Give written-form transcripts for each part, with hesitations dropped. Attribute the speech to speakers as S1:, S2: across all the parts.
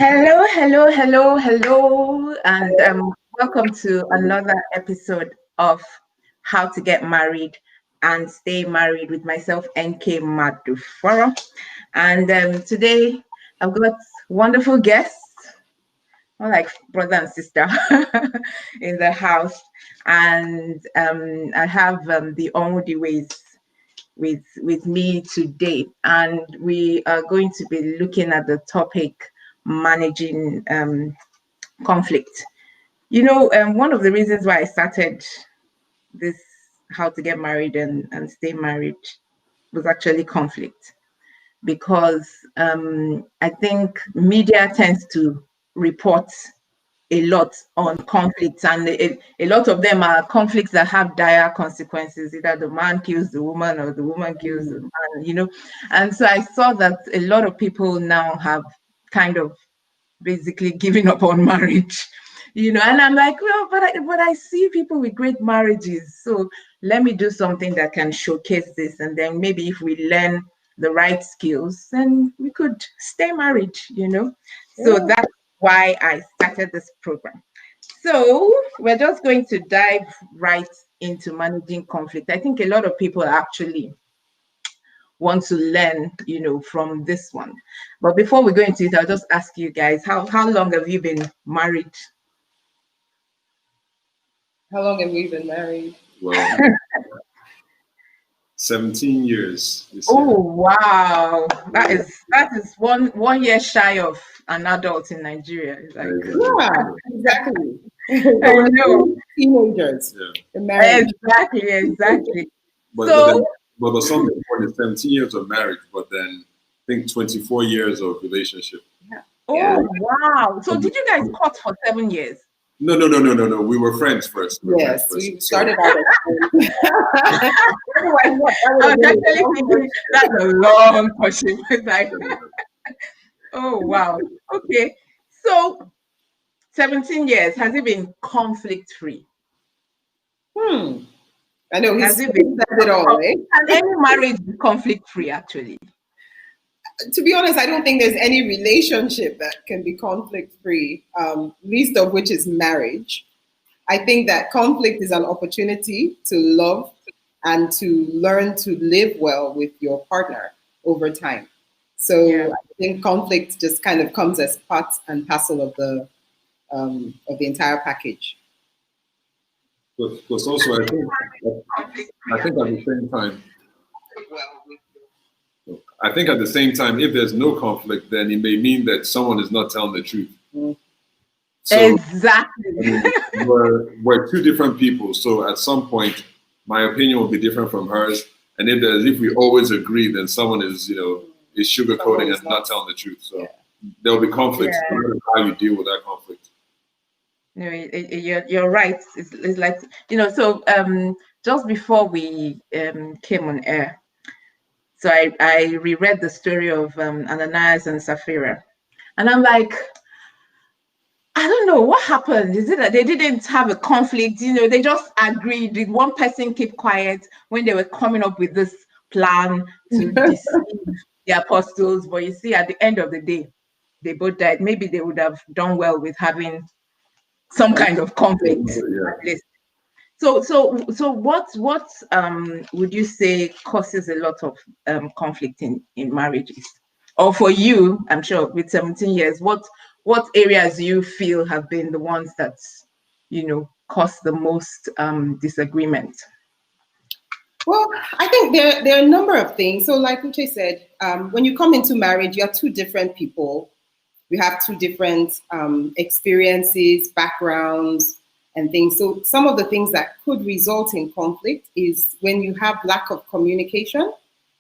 S1: Hello, hello, hello, hello, and welcome to another episode of How to Get Married and Stay Married with myself, NK Maduforo. And today I've got wonderful guests, more like brother and sister, in the house. And I have the Onwudiwes with me today, and we are going to be looking at the topic managing conflict. One of the reasons why I started this how to get married and stay married was actually conflict, because I think media tends to report a lot on conflicts, and a lot of them are conflicts that have dire consequences. Either the man kills the woman or the woman kills the man, and so I saw that a lot of people now have kind of basically giving up on marriage, and I'm like, well, but I see people with great marriages, so let me do something that can showcase this, and then maybe if we learn the right skills, then we could stay married. So that's why I started this program. So we're just going to dive right into managing conflict. I think a lot of people actually want to learn, from this one. But before we go into it, I'll just ask you guys, how long have you been married?
S2: How long have we been married?
S3: Well, 17 years.
S1: Oh wow, that is one year shy of an adult in Nigeria. Like,
S2: yeah, exactly.
S1: I know.
S2: Teenagers.
S1: Yeah. Exactly.
S3: But something for the 17 years of marriage, but then I think 24 years of relationship.
S2: Yeah.
S1: Oh wow! So did you guys court for 7 years?
S3: No. We were friends first.
S2: Yes, we started out as
S1: that's a long question. Like, oh wow. Okay. So 17 years, has it been conflict free?
S2: I know
S1: Has
S2: he's
S1: it been
S2: said it all, right?
S1: Can any marriage be conflict free actually?
S2: To be honest, I don't think there's any relationship that can be conflict free, least of which is marriage. I think that conflict is an opportunity to love and to learn to live well with your partner over time. So I think conflict just kind of comes as part and parcel of the entire package.
S3: Because also I think at the same time, if there's no conflict, then it may mean that someone is not telling the truth. So,
S1: exactly.
S3: We're two different people. So at some point, my opinion will be different from hers. And if we always agree, then someone is sugarcoating and not telling the truth. So there'll be conflict. No matter how you deal with that conflict.
S1: No, you're right. It's like, so just before we came on air, so I reread the story of Ananias and Sapphira, and I'm like, I don't know what happened. Is it that they didn't have a conflict? They just agreed. Did one person keep quiet when they were coming up with this plan to deceive the apostles? But you see, at the end of the day, they both died. Maybe they would have done well with having some kind of conflict at least. So what would you say causes a lot of conflict in marriages? Or for you, I'm sure with 17 years, what areas do you feel have been the ones that cause the most disagreement?
S2: Well, I think there are a number of things. So like Uche said, when you come into marriage, you are two different people. You have two different experiences, backgrounds, and things. So some of the things that could result in conflict is when you have lack of communication.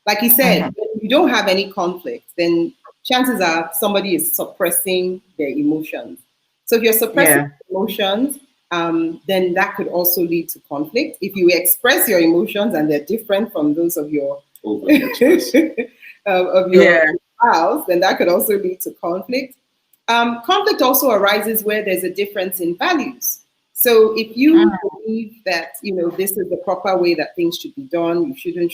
S2: Like he said, if you don't have any conflict, then chances are somebody is suppressing their emotions. So if you're suppressing emotions, then that could also lead to conflict. If you express your emotions and they're different from those of your spouse, then that could also lead to conflict. Conflict also arises where there's a difference in values. So if you believe that, this is the proper way that things should be done, you shouldn't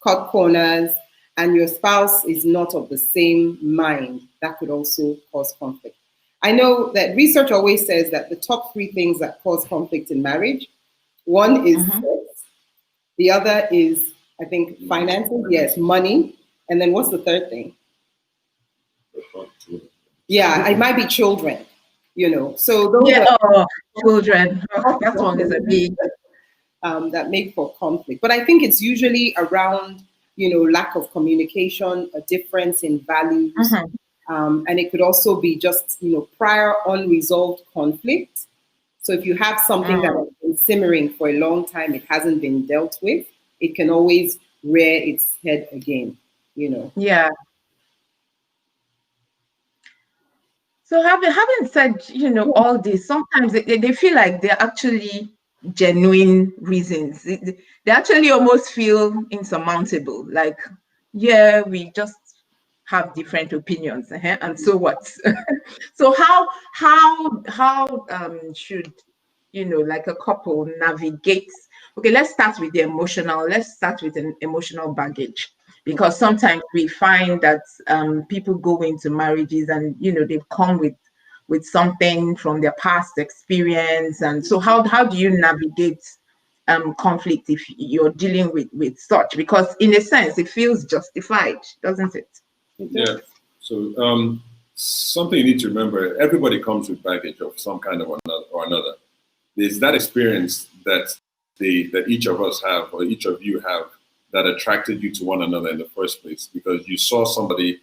S2: cut corners, and your spouse is not of the same mind, that could also cause conflict. I know that research always says that the top three things that cause conflict in marriage, one is sex, the other is, I think, finances, yes, money, and then what's the third thing? Yeah, it might be children, So those
S1: are children. That one is a big
S2: that make for conflict. But I think it's usually around, lack of communication, a difference in values, and it could also be just, prior unresolved conflict. So if you have something that has been simmering for a long time, it hasn't been dealt with, it can always rear its head again,
S1: Yeah. So having said, all this, sometimes they feel like they're actually genuine reasons. They actually almost feel insurmountable. Like, yeah, we just have different opinions, and so what? So how should like a couple navigate? Okay, let's start with the emotional. Let's start with an emotional baggage, because sometimes we find that people go into marriages and they've come with something from their past experience, and so how do you navigate conflict if you're dealing with such? Because in a sense it feels justified, doesn't it?
S3: Yeah. So something you need to remember: everybody comes with baggage of some kind of another. There's that experience that each of us have, or each of you have, that attracted you to one another in the first place, because you saw somebody,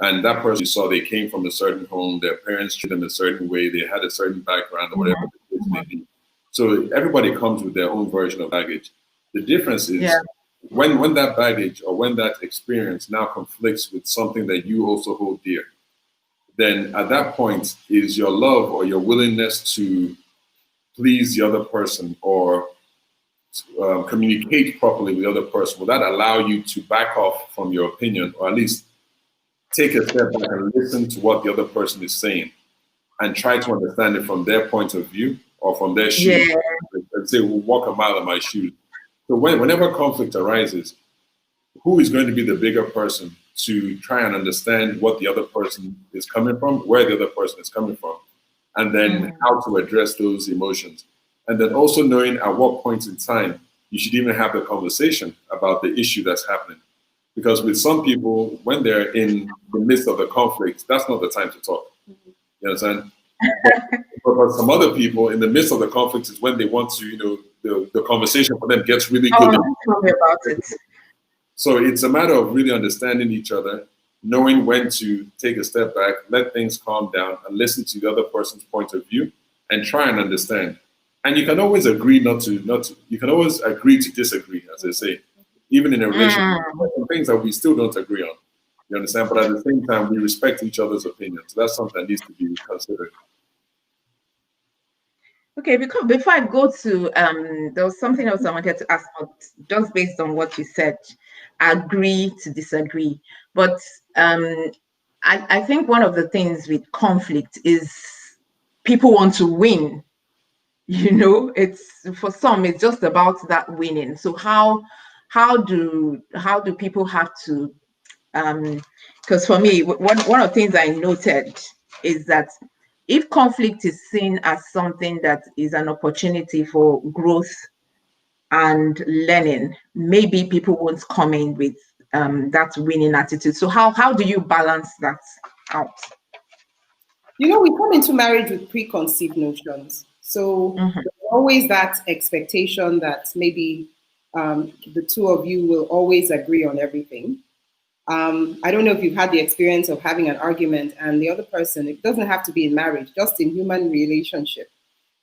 S3: and that person you saw, they came from a certain home, their parents treated them a certain way, they had a certain background, or whatever the case may be. So everybody comes with their own version of baggage. The difference is when that baggage or when that experience now conflicts with something that you also hold dear, then at that point is your love or your willingness to please the other person or communicate properly with the other person, will that allow you to back off from your opinion, or at least take a step back and listen to what the other person is saying and try to understand it from their point of view or from their shoes? And say, we'll walk a mile in my shoes. So whenever conflict arises, who is going to be the bigger person to try and understand what the other person is coming from, where the other person is coming from, and then how to address those emotions? And then also knowing at what point in time you should even have the conversation about the issue that's happening. Because with some people, when they're in the midst of the conflict, that's not the time to talk. You understand? But some other people, in the midst of the conflict, is when they want to, the conversation for them gets really good.
S1: Tell me about it.
S3: So it's a matter of really understanding each other, knowing when to take a step back, let things calm down, and listen to the other person's point of view, and try and understand. And you can always agree you can always agree to disagree, as they say, even in a relationship. There are some things that we still don't agree on. You understand? But at the same time, we respect each other's opinions. So that's something that needs to be considered.
S1: Okay, because before I go to there was something else I wanted to ask about, just based on what you said, agree to disagree. But I think one of the things with conflict is people want to win. It's, for some, it's just about that winning. So how do people have to because for me, one of the things I noted is that if conflict is seen as something that is an opportunity for growth and learning, maybe people won't come in with that winning attitude. So how do you balance that out?
S2: We come into marriage with preconceived notions. So there's always that expectation that maybe the two of you will always agree on everything. I don't know if you've had the experience of having an argument and the other person, it doesn't have to be in marriage, just in human relationship.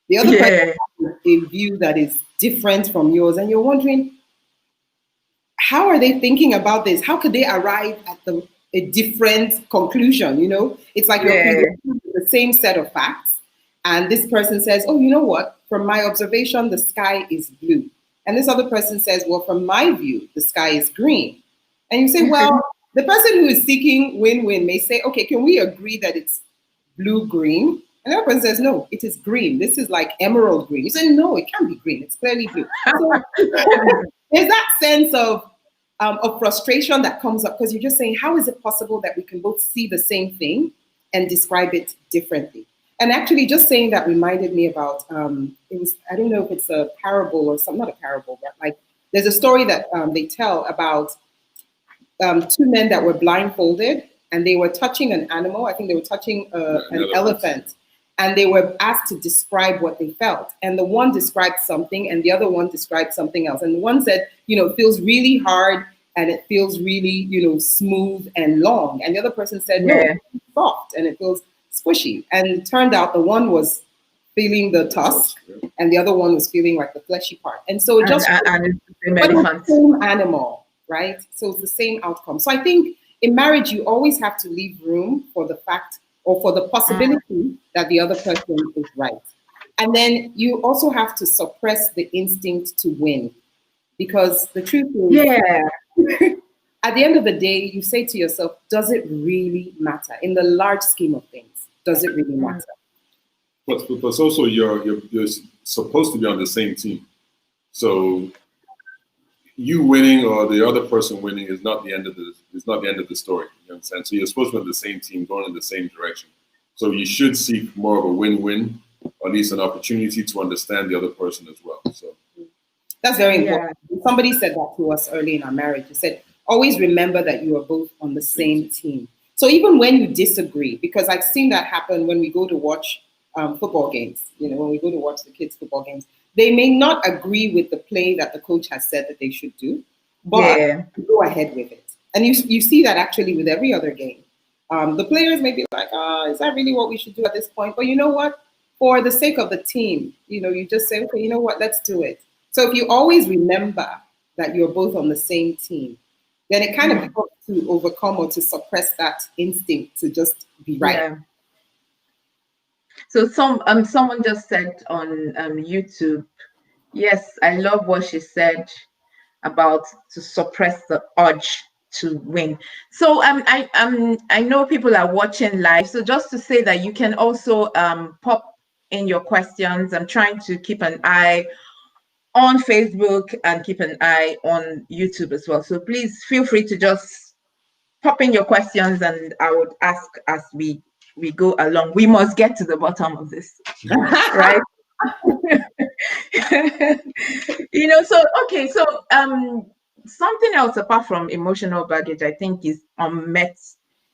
S2: The other person has a view that is different from yours, and you're wondering, how are they thinking about this? How could they arrive at a different conclusion? It's like you're presenting the same set of facts, and this person says, oh, you know what? From my observation, the sky is blue. And this other person says, well, from my view, the sky is green. And you say, well, the person who is seeking win-win may say, okay, can we agree that it's blue-green? And the other person says, no, it is green. This is like emerald green. You say, no, it can't be green. It's clearly blue. So there's that sense of of frustration that comes up because you're just saying, how is it possible that we can both see the same thing and describe it differently? And actually, just saying that reminded me about it was, I don't know if it's a parable or something, not a parable, but like there's a story that they tell about two men that were blindfolded and they were touching an animal. I think they were touching an elephant. And they were asked to describe what they felt. And the one described something and the other one described something else. And the one said, it feels really hard and it feels really, smooth and long. And the other person said, no, it's soft and it feels squishy. And it turned out the one was feeling the tusk and the other one was feeling like the fleshy part. And so just the same animal, right? So it's the same outcome. So I think in marriage, you always have to leave room for the fact or for the possibility that the other person is right. And then you also have to suppress the instinct to win. Because the truth is, at the end of the day, you say to yourself, does it really matter? In the large scheme of things, does it really matter?
S3: But also you're supposed to be on the same team. So you winning or the other person winning is not the end of the story. You understand? So you're supposed to be on the same team, going in the same direction. So you should seek more of a win-win, or at least an opportunity to understand the other person as well. So
S2: that's very important. Somebody said that to us early in our marriage. He said, always remember that you are both on the same team. So even when you disagree, because I've seen that happen when we go to watch football games, when we go to watch the kids' football games, they may not agree with the play that the coach has said that they should do, but go ahead with it. And you see that actually with every other game. The players may be like, is that really what we should do at this point? But you know what? For the sake of the team, you just say, okay, you know what? Let's do it. So if you always remember that you're both on the same team, then it kind of helps to overcome or to suppress that instinct to just be right.
S1: Yeah. So someone just said on YouTube, yes, I love what she said about to suppress the urge to win. So I know people are watching live. So just to say that you can also pop in your questions. I'm trying to keep an eye on Facebook and keep an eye on YouTube as well. So please feel free to just pop in your questions and I would ask as we go along. We must get to the bottom of this, right? So okay, so something else apart from emotional baggage, I think, is unmet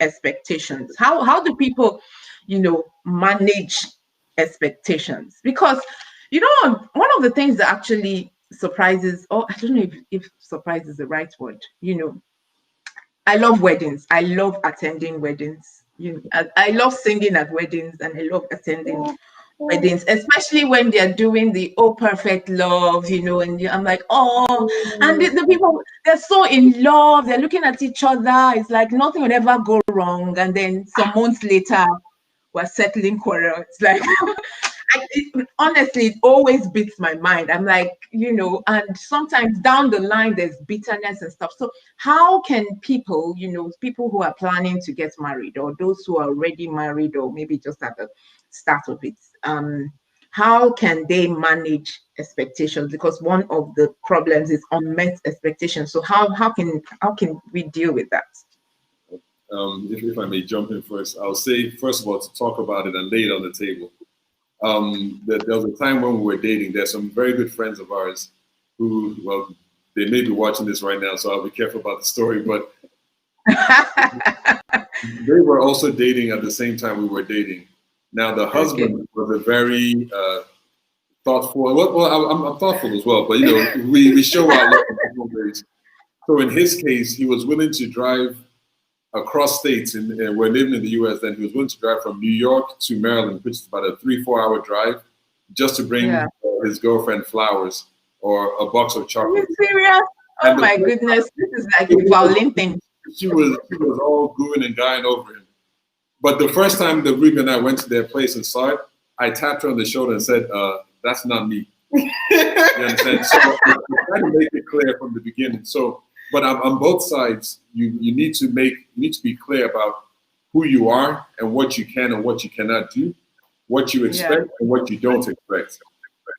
S1: expectations. How do people, manage expectations? Because one of the things that actually surprises, or I don't know if surprise is the right word, I love weddings. I love attending weddings. I love singing at weddings and I love attending weddings, especially when they're doing the oh perfect love, and I'm like, oh, and the people, they're so in love, they're looking at each other, it's like nothing would ever go wrong, and then some months later we're settling quarrel. It's like honestly, it always beats my mind. I'm like, and sometimes down the line there's bitterness and stuff. So how can people, people who are planning to get married or those who are already married or maybe just at the start of it, how can they manage expectations? Because one of the problems is unmet expectations. So how can we deal with that?
S3: If I may jump in first, I'll say, first of all, to talk about it and lay it on the table. There was a time when we were dating. There's some very good friends of ours who, well, they may be watching this right now, so I'll be careful about the story, but they were also dating at the same time we were dating. Now, the husband was a very thoughtful, well, I'm thoughtful as well, but, we show our love in different ways. So in his case, he was willing to drive across states, and we're living in the U.S. then. He was willing to drive from New York to Maryland, which is about a 3-4 hour drive, just to bring his girlfriend flowers or a box of chocolate.
S1: Are you serious? Oh my goodness, this is like a violin thing.
S3: She was all gooing and guying over him. But the first time that Ruby and I went to their place and saw it, I tapped her on the shoulder and said, "That's not me." You understand? So I'm trying to make it clear from the beginning. So. But on both sides, you need to be clear about who you are and what you can and what you cannot do, what you expect and what you don't expect.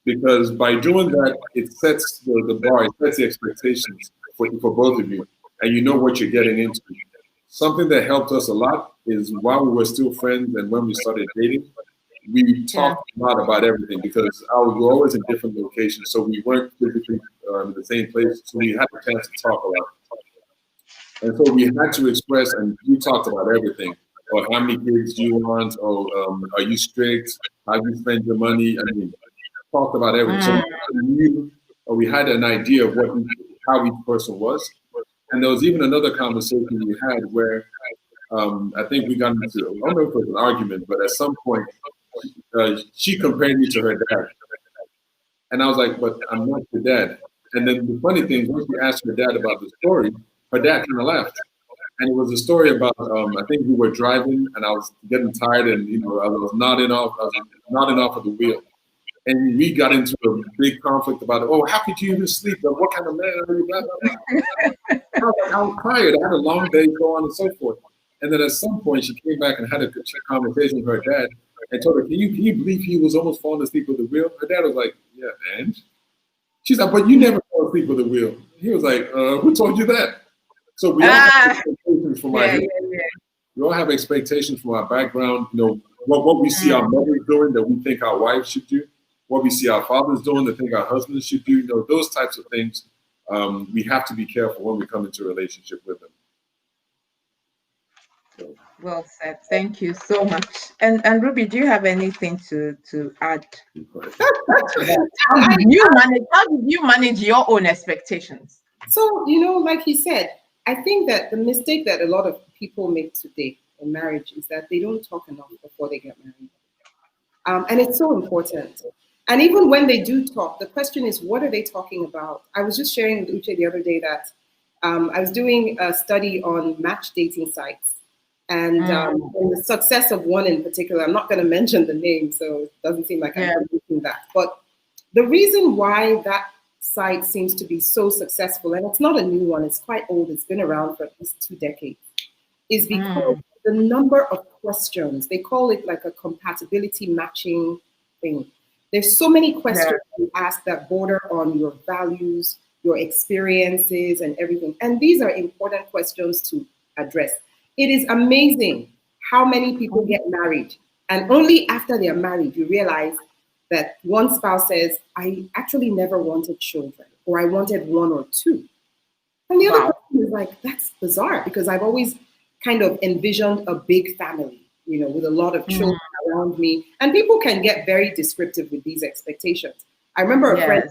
S3: Because by doing that, it sets the bar, it sets the expectations for both of you. and you know what you're getting into. Something that helped us a lot is while we were still friends and when we started dating, we talked a lot about everything because we were always in different locations, so we weren't physically in the same place, so we had a chance to talk a lot. And so we had to express, and we talked about everything. Or how many kids do you want? Or are you strict? How do you spend your money? I mean, talked about everything. So we knew, or we had an idea of how each person was. And there was even another conversation we had where I think we got into, I don't know if it was an argument, but at some point, she compared me to her dad. And I was like, but I'm not your dad. And then the funny thing is, once we asked her dad about the story, her dad kind of laughed. And it was a story about, I think we were driving and I was getting tired and, I was nodding off of the wheel. And we got into a big conflict about, oh, how could you even sleep? What kind of man are you? Blah, blah, blah. I was tired. I had a long day, so on and so forth. And then at some point, she came back and had a conversation with her dad and told her, can you believe he was almost falling asleep with the wheel? Her dad was like, yeah, and? She's like, but you never fall asleep with the wheel. He was like, who told you that? So we all have expectations from we all have expectations from our background. What we see our mothers doing that we think our wives should do. What we see our fathers doing that think our husbands should do. Those types of things. We have to be careful when we come into a relationship with them. So.
S1: Well said. Thank you so much. And Ruby, do you have anything to add? How did you manage your own expectations?
S2: So, like he said, I think that the mistake that a lot of people make today in marriage is that they don't talk enough before they get married. And it's so important. And even when they do talk, the question is, what are they talking about? I was just sharing with Uche the other day that I was doing a study on match dating sites. And the success of one in particular, I'm not going to mention the name, so it doesn't seem like I'm promoting that. But the reason why that site seems to be so successful, and it's not a new one, it's quite old, it's been around for at least 2 decades, is because the number of questions, they call it like a compatibility matching thing. There's so many questions you ask that border on your values, your experiences, and everything. And these are important questions to address. It is amazing how many people get married, and only after they're married, you realize that one spouse says, I actually never wanted children, or I wanted 1 or 2. And the other person is like, that's bizarre, because I've always kind of envisioned a big family, with a lot of children around me. And people can get very descriptive with these expectations. I remember a friend,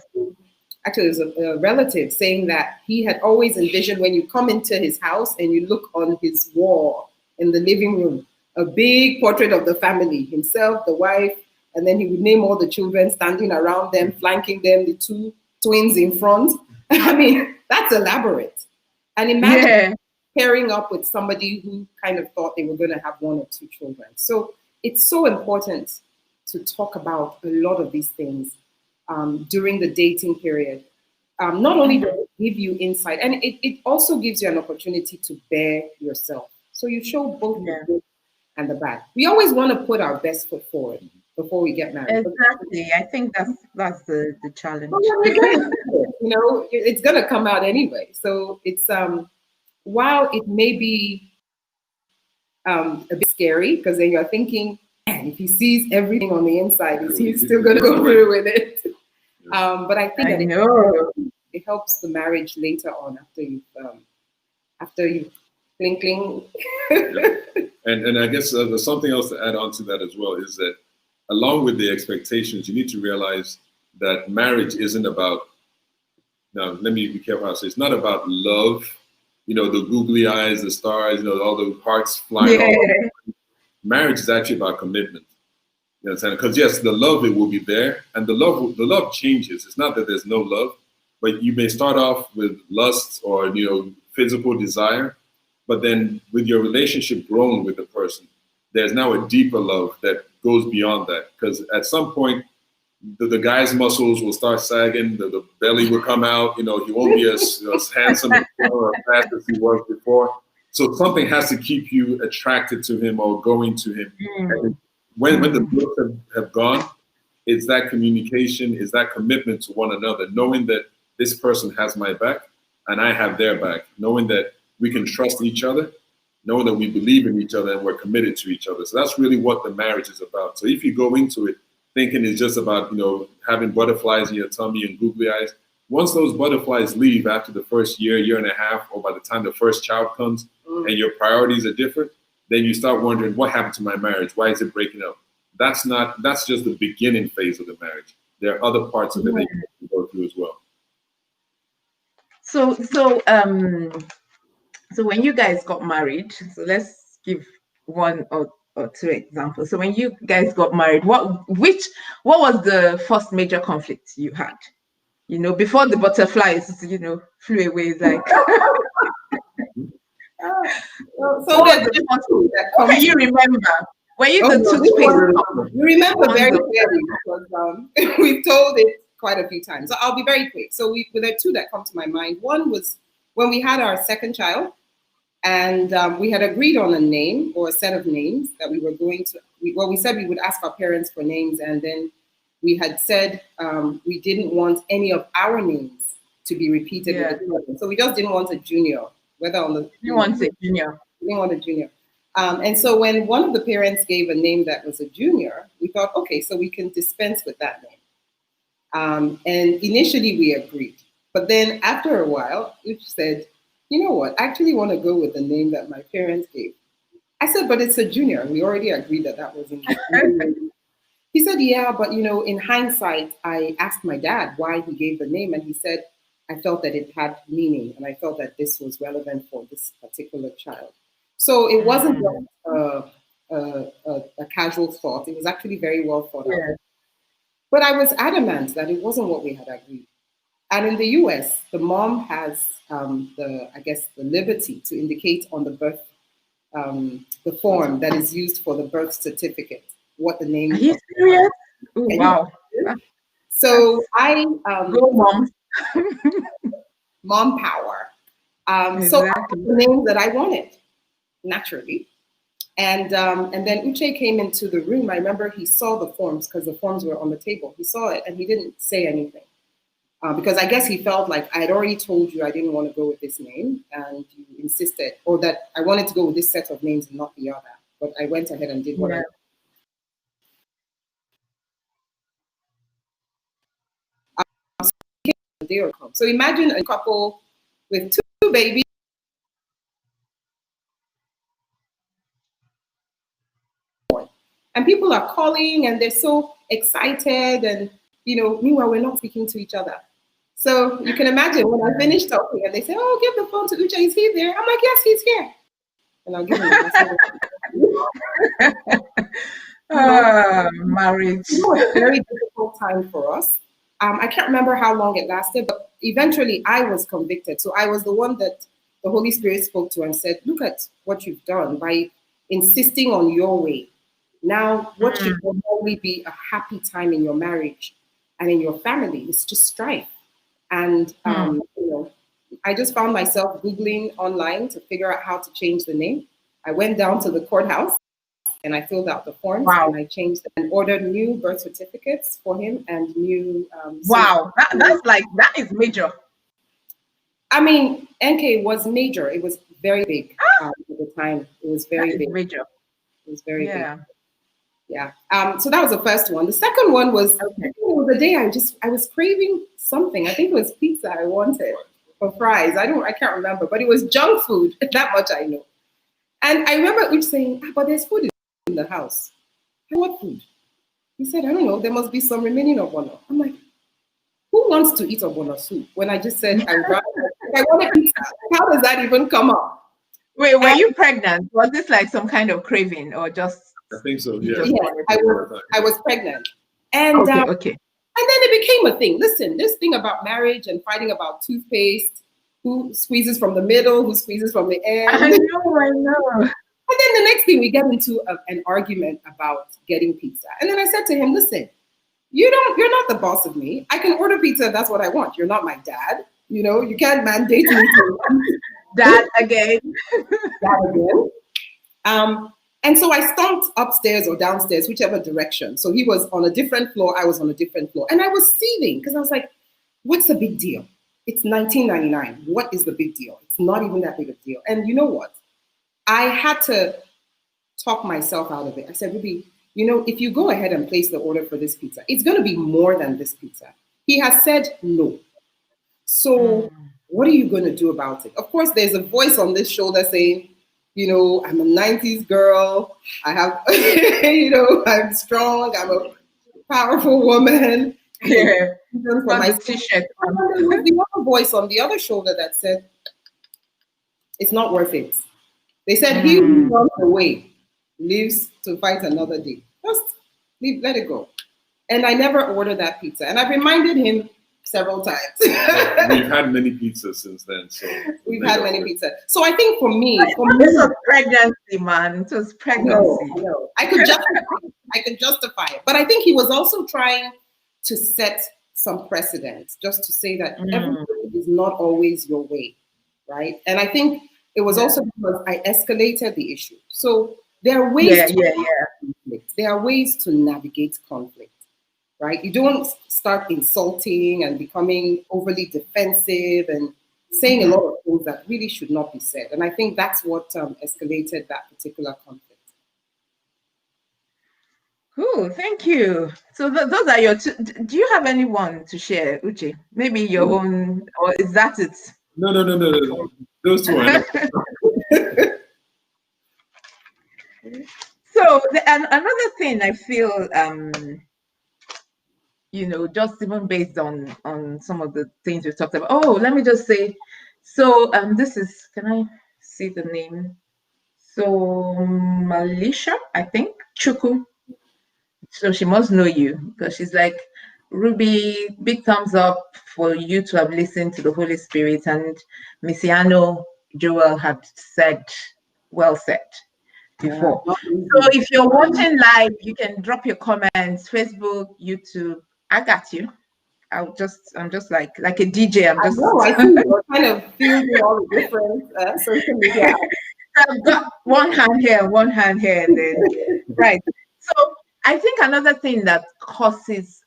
S2: actually it was a relative, saying that he had always envisioned when you come into his house and you look on his wall in the living room, a big portrait of the family, himself, the wife, and then he would name all the children standing around them, flanking them, the 2 twins in front. I mean, that's elaborate. And imagine pairing up with somebody who kind of thought they were going to have 1 or 2 children. So it's so important to talk about a lot of these things during the dating period. Not only does it give you insight, and it also gives you an opportunity to bear yourself. So you show both the good and the bad. We always want to put our best foot forward before we get married.
S1: Exactly. I think that's the challenge.
S2: It's going to come out anyway. So it's while it may be a bit scary, because then you're thinking, man, if he sees everything on the inside, is he still going to go through with it? But I think it helps the marriage later on after you cling cling.
S3: And I guess there's something else to add on to that as well, is that along with the expectations, you need to realize that marriage isn't about, now let me be careful how I say, it's not about love, the googly eyes, the stars, all the hearts flying all. Marriage is actually about commitment. You understand? Because yes, the love, it will be there, and the love changes. It's not that there's no love, but you may start off with lust or physical desire, but then with your relationship growing with the person, there's now a deeper love that goes beyond that. Because at some point, the guy's muscles will start sagging, the belly will come out. He won't be as handsome or fast as he was before. So something has to keep you attracted to him or going to him. And when the looks have gone, it's that communication, it's that commitment to one another, knowing that this person has my back and I have their back, knowing that we can trust each other, knowing that we believe in each other and we're committed to each other. So that's really what the marriage is about. So if you go into it thinking it's just about, having butterflies in your tummy and googly eyes, once those butterflies leave after the first year, year and a half, or by the time the first child comes and your priorities are different, then you start wondering, what happened to my marriage? Why is it breaking up? That's just the beginning phase of the marriage. There are other parts of it that you can go through as well.
S1: So when you guys got married, so let's give one or two examples. So when you guys got married, what was the first major conflict you had? Before the butterflies, flew away, like. What can you remember? Were you the toothpaste?
S2: You remember very clearly because we've told it quite a few times. So I'll be very quick. So there are two that come to my mind. One was when we had our second child, and we had agreed on a name or a set of names that we were going to. We said we would ask our parents for names, and then we had said we didn't want any of our names to be repeated.
S1: Yeah.
S2: So we just didn't want a junior. Whether on the
S1: you want a junior.
S2: We didn't want a junior. And so when one of the parents gave a name that was a junior, we thought, okay, so we can dispense with that name. And initially we agreed. But then after a while, we said, you know what, I actually want to go with the name that my parents gave. I said, but it's a junior. We already agreed that wasn't the He said, yeah, but in hindsight, I asked my dad why he gave the name. And he said, I felt that it had meaning, and I felt that this was relevant for this particular child. So it wasn't just a casual thought. It was actually very well thought out. But I was adamant that it wasn't what we had agreed. And in the US, the mom has the liberty to indicate on the birth, the form that is used for the birth certificate, what the name is.
S1: Are you serious? Ooh, wow.
S2: So
S1: go mom.
S2: Mom power.
S1: Exactly.
S2: So the name that I wanted, naturally. And then Uche came into the room. I remember he saw the forms because the forms were on the table. He saw it and he didn't say anything. Because I guess he felt like I had already told you I didn't want to go with this name, and you insisted, or that I wanted to go with this set of names and not the other. But I went ahead and did what I So imagine a couple with two babies. And people are calling and they're so excited, and meanwhile we're not speaking to each other. So you can imagine when I finish talking and they say, "Oh, give the phone to Uche, is he there?" I'm like, "Yes, he's here." And I'll give him
S1: marriage.
S2: It was a very difficult time for us. I can't remember how long it lasted, but eventually I was convicted. So I was the one that the Holy Spirit spoke to and said, "Look at what you've done by insisting on your way. Now, what should probably be a happy time in your marriage and in your family is just strife." And, I just found myself Googling online to figure out how to change the name. I went down to the courthouse and I filled out the forms and I changed and ordered new birth certificates for him and new.
S1: That is major.
S2: I mean, NK was major. It was very big at the time. It was very big.
S1: Major.
S2: It was very big. Yeah. So that was the first one. The second one was the day I was craving something. I think it was pizza I wanted or fries. I can't remember, but it was junk food. That much I know. And I remember Uch saying, "But there's food in the house." "What food?" He said, "I don't know. There must be some remaining ogbono." I'm like, who wants to eat ogbono soup when I just said I want pizza? How does that even come up?
S1: Wait, were you pregnant? Was this like some kind of craving or just?
S3: I think so. Yeah.
S2: I was pregnant, and
S1: okay.
S2: And then it became a thing. Listen, this thing about marriage and fighting about toothpaste, who squeezes from the middle, who squeezes from the end.
S1: I know.
S2: And then the next thing we get into an argument about getting pizza. And then I said to him, "Listen, you're not the boss of me. I can order pizza if that's what I want. You're not my dad. You can't mandate me to
S1: Dad again."
S2: Dad again. And so I stomped upstairs or downstairs, whichever direction. So he was on a different floor, I was on a different floor. And I was seething because I was like, what's the big deal? It's 1999. What is the big deal? It's not even that big a deal. And you know what? I had to talk myself out of it. I said, Ruby, if you go ahead and place the order for this pizza, it's going to be more than this pizza. He has said no. So what are you going to do about it? Of course, there's a voice on this shoulder saying, I'm a 90s girl. I have, I'm strong. I'm a powerful woman.
S1: Yeah.
S2: For my
S1: t-shirt.
S2: There was the other voice on the other shoulder that said, it's not worth it. They said, he who runs away lives to fight another day. Just let it go. And I never ordered that pizza. And I reminded him several times.
S3: We've had many pizzas since then. So
S2: we've had many pizzas. So I think for me,
S1: it was pregnancy, man. It was pregnancy.
S2: No. I could justify it. But I think he was also trying to set some precedents, just to say that everything is not always your way, right? And I think it was also because I escalated the issue. So there are ways conflict. There are ways to navigate conflict, right? You don't start insulting and becoming overly defensive and saying a lot of things that really should not be said. And I think that's what escalated that particular conflict.
S1: Cool, thank you. So those are your two. Do you have anyone to share, Uche? Maybe your own, or is that it?
S3: No. Those two are
S1: So another thing I feel, just even based on some of the things we talked about. Oh, let me just say, so this is, can I see the name? So Malisha, I think, Chuku. So she must know you because she's like, Ruby, big thumbs up for you to have listened to the Holy Spirit. And Messiano Joel had said, well said before. So if you're watching live, you can drop your comments, Facebook, YouTube. I got you. I'm just like a DJ.
S2: I think you're kind of fielding all the different social media.
S1: I've got one hand here, and then right. So I think another thing that causes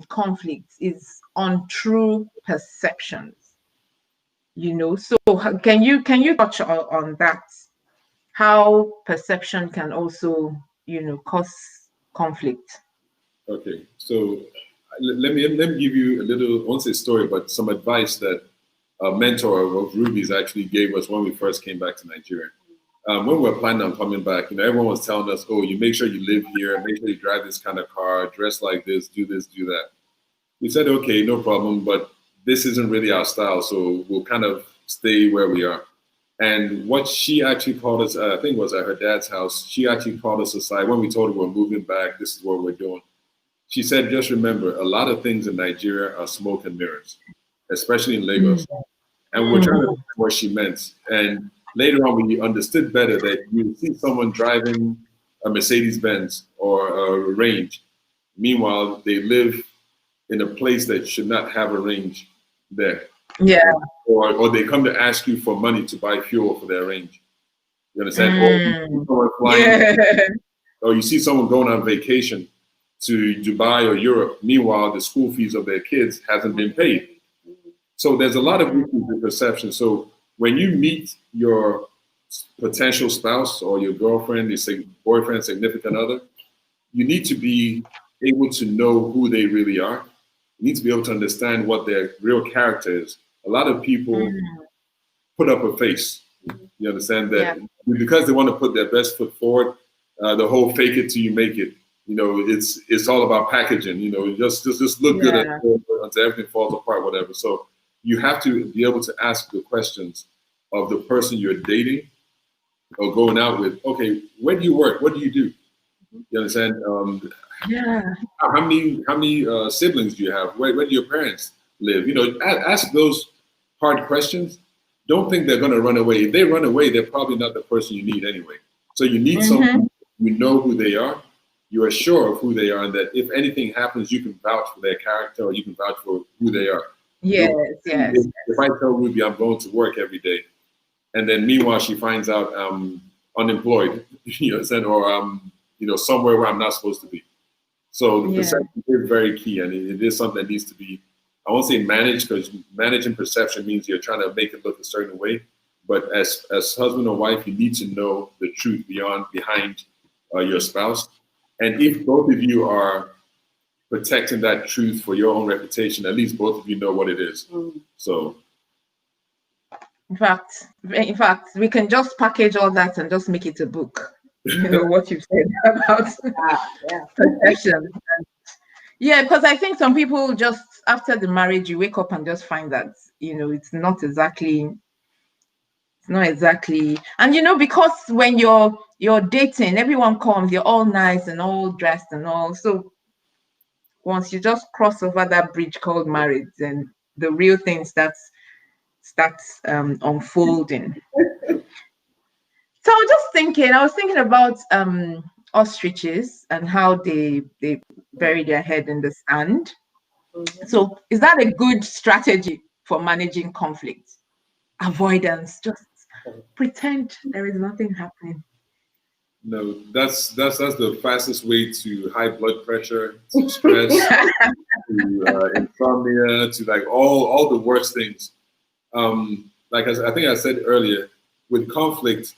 S1: conflict is untrue perceptions. So can you touch on that? How perception can also, cause conflict.
S3: Okay, so let me give you a little, I won't say story, but some advice that a mentor of Ruby's actually gave us when we first came back to Nigeria. When we were planning on coming back, everyone was telling us, oh, you make sure you live here, make sure you drive this kind of car, dress like this, do that. We said, okay, no problem, but this isn't really our style, so we'll kind of stay where we are. And what she actually called us, I think it was at her dad's house, she actually called us aside when we told her we're moving back, this is what we're doing. She said, just remember, a lot of things in Nigeria are smoke and mirrors, especially in Lagos. And we're trying to understand what she meant. And later on, when you understood better that you see someone driving a Mercedes-Benz or a Range, meanwhile, they live in a place that should not have a Range there.
S1: Yeah.
S3: Or they come to ask you for money to buy fuel for their Range. You understand? Or or you see someone going on vacation to Dubai or Europe. Meanwhile, the school fees of their kids hasn't been paid. So there's a lot of issues with perception. So when you meet your potential spouse or your girlfriend, your boyfriend, significant other, you need to be able to know who they really are. You need to be able to understand what their real character is. A lot of people put up a face. You understand that because they want to put their best foot forward, the whole fake it till you make it. It's all about packaging. Just look good until everything falls apart, whatever. So you have to be able to ask the questions of the person you're dating or going out with. Okay, where do you work? What do you do? You understand? How many siblings do you have? Where do your parents live? Ask those hard questions. Don't think they're going to run away. If they run away, they're probably not the person you need anyway. So you need someone you know who they are. You are sure of who they are, and that if anything happens, you can vouch for their character or you can vouch for who they are.
S1: Yes.
S3: If I tell Ruby I'm going to work every day, and then meanwhile she finds out I'm unemployed, or somewhere where I'm not supposed to be. So the perception is very key, and it is something that needs to be, I won't say managed, because managing perception means you're trying to make it look a certain way, But as husband or wife, you need to know the truth behind your spouse. And if both of you are protecting that truth for your own reputation, at least both of you know what it is. So,
S1: in fact, we can just package all that and just make it a book. You know what you've said about protection. Yeah, because I think some people just after the marriage, you wake up and just find that it's not exactly. And because when you're dating, everyone comes, you're all nice and all dressed and all. So once you just cross over that bridge called marriage, then the real thing starts unfolding. So I was thinking about ostriches and how they bury their head in the sand. So is that a good strategy for managing conflict? Avoidance, just pretend there is nothing happening.
S3: No, that's the fastest way to high blood pressure, to stress, to insomnia, to like all the worst things. Like I think I said earlier, with conflict,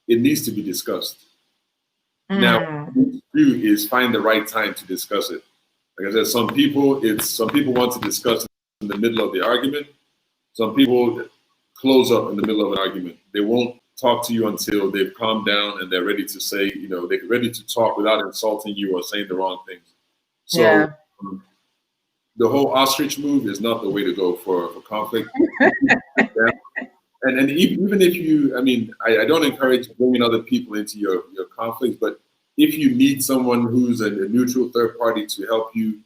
S3: it needs to be discussed. Now, what you do is find the right time to discuss it. Like I said, some people want to discuss it in the middle of the argument. Some people close up in the middle of an argument. They won't talk to you until they've calmed down and they're ready to say, they're ready to talk without insulting you or saying the wrong things. So the whole ostrich move is not the way to go for conflict. And even if you, I don't encourage bringing other people into your conflict, but if you need someone who's a neutral third party to help you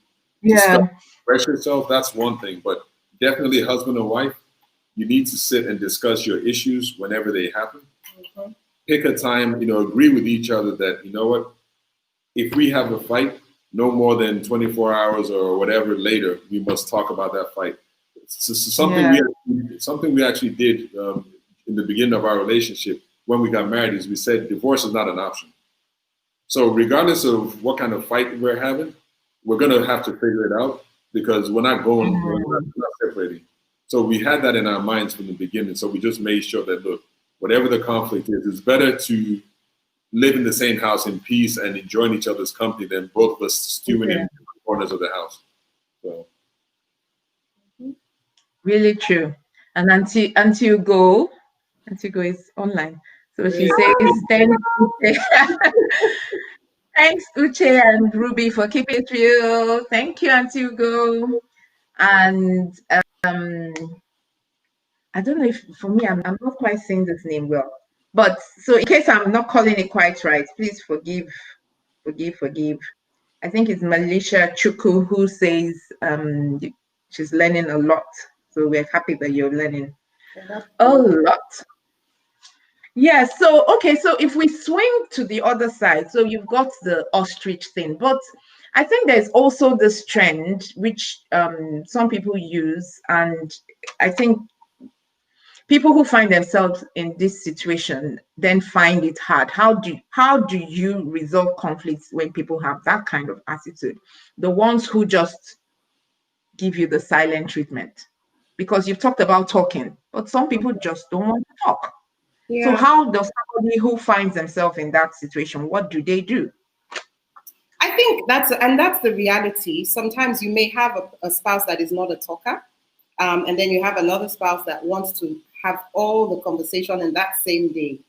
S3: express yourself, that's one thing. But definitely husband and wife, you need to sit and discuss your issues whenever they happen. Pick a time, agree with each other that, what, if we have a fight, no more than 24 hours or whatever later, we must talk about that fight. Something we actually did in the beginning of our relationship when we got married is we said divorce is not an option. So regardless of what kind of fight we're having, we're going to have to figure it out because we're not separating. So we had that in our minds from the beginning. So we just made sure that, look, whatever the conflict is, it's better to live in the same house in peace and enjoying each other's company than both of us stewing in different corners of the house. So.
S1: Really true. And Auntie Ugo is online. So she says, thanks, Uche and Ruby, for keeping it real. Thank you, Auntie Ugo. And I don't know if for me, I'm not quite saying this name well. But so in case I'm not calling it quite right, please forgive. I think it's Malaysia Chuku who says she's learning a lot. So we're happy that you're learning a lot. Yeah, so if we swing to the other side, so you've got the ostrich thing, but I think there's also this trend which some people use, and I think people who find themselves in this situation then find it hard. How do you resolve conflicts when people have that kind of attitude? The ones who just give you the silent treatment, because you've talked about talking, but some people just don't want to talk. So how does somebody who finds themselves in that situation, what do they do?
S2: I think that's the reality. Sometimes you may have a spouse that is not a talker, and then you have another spouse that wants to have all the conversation in that same day.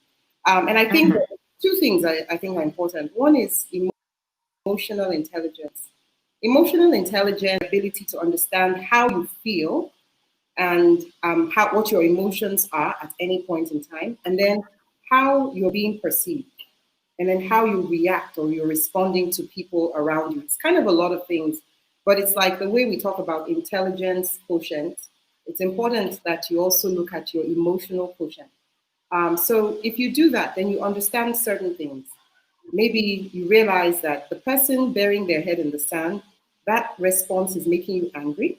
S2: And I think two things I think are important. One is emotional intelligence. Emotional intelligence, ability to understand how you feel and what your emotions are at any point in time, and then how you're being perceived, and then how you react or you're responding to people around you. It's kind of a lot of things, but it's like the way we talk about intelligence quotient. It's important that you also look at your emotional quotient. So if you do that, then you understand certain things. Maybe you realize that the person burying their head in the sand, that response is making you angry.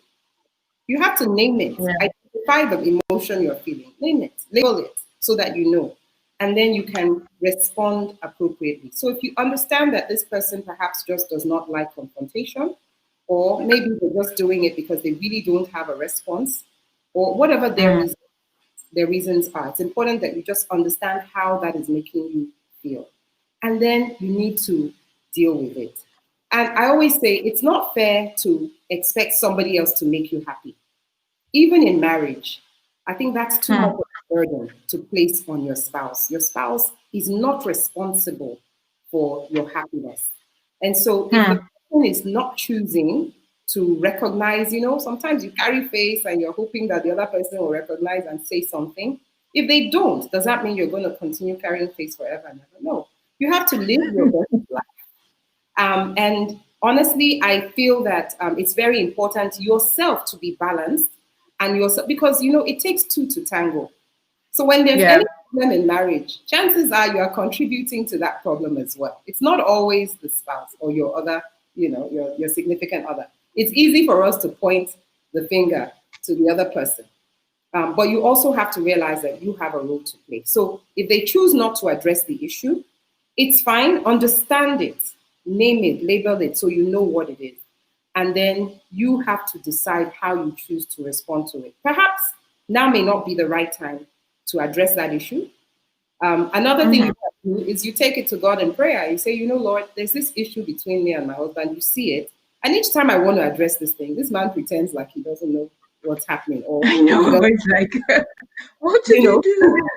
S2: You have to name it. Identify the emotion you're feeling. Name it. Label it so that you know. And then you can respond appropriately. So if you understand that this person perhaps just does not like confrontation, or maybe they're just doing it because they really don't have a response, or whatever their reason, their reasons are. It's important that you just understand how that is making you feel. And then you need to deal with it. And I always say it's not fair to expect somebody else to make you happy. Even in marriage, I think that's too much of a burden to place on your spouse. Your spouse is not responsible for your happiness. And so if the person is not choosing to recognize, sometimes you carry face and you're hoping that the other person will recognize and say something. If they don't, does that mean you're going to continue carrying face forever and ever? No. You have to live your best life. And honestly, I feel that it's very important yourself to be balanced and yourself, because, it takes two to tango. So when there's any problem in marriage, chances are you are contributing to that problem as well. It's not always the spouse or your other, your significant other. It's easy for us to point the finger to the other person. But you also have to realize that you have a role to play. So if they choose not to address the issue, it's fine. Understand it, name it, label it, so you know what it is. And then you have to decide how you choose to respond to it. Perhaps now may not be the right time to address that issue. Another thing you can do is you take it to God in prayer. You say, Lord, there's this issue between me and my husband. You see it. And each time I want to address this thing, this man pretends like he doesn't know what's happening. Or
S1: I know, it's like, what did you do?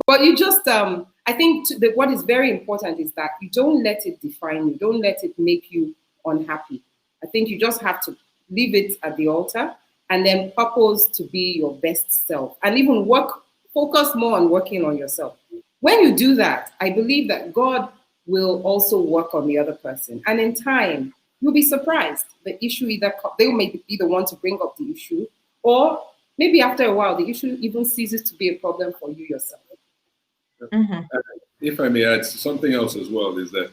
S2: But you just, I think what is very important is that you don't let it define you. Don't let it make you unhappy. I think you just have to leave it at the altar and then purpose to be your best self and even focus more on working on yourself. When you do that, I believe that God will also work on the other person. And in time, you'll be surprised. The issue they may be the one to bring up the issue, or maybe after a while, the issue even ceases to be a problem for you yourself.
S3: If I may add something else as well, is that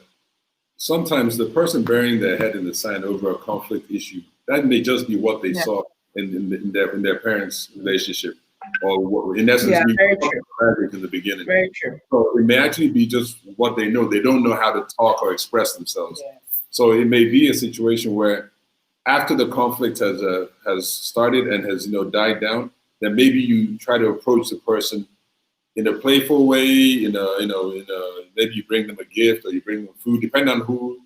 S3: sometimes the person burying their head in the sand over a conflict issue, that may just be what they saw in their parents' relationship, or in essence, we talked about it in the beginning.
S1: Very true.
S3: So it may actually be just what they know. They don't know how to talk or express themselves. Yes. So it may be a situation where after the conflict has started and has died down, then maybe you try to approach the person in a playful way, maybe you bring them a gift or you bring them food, depending on who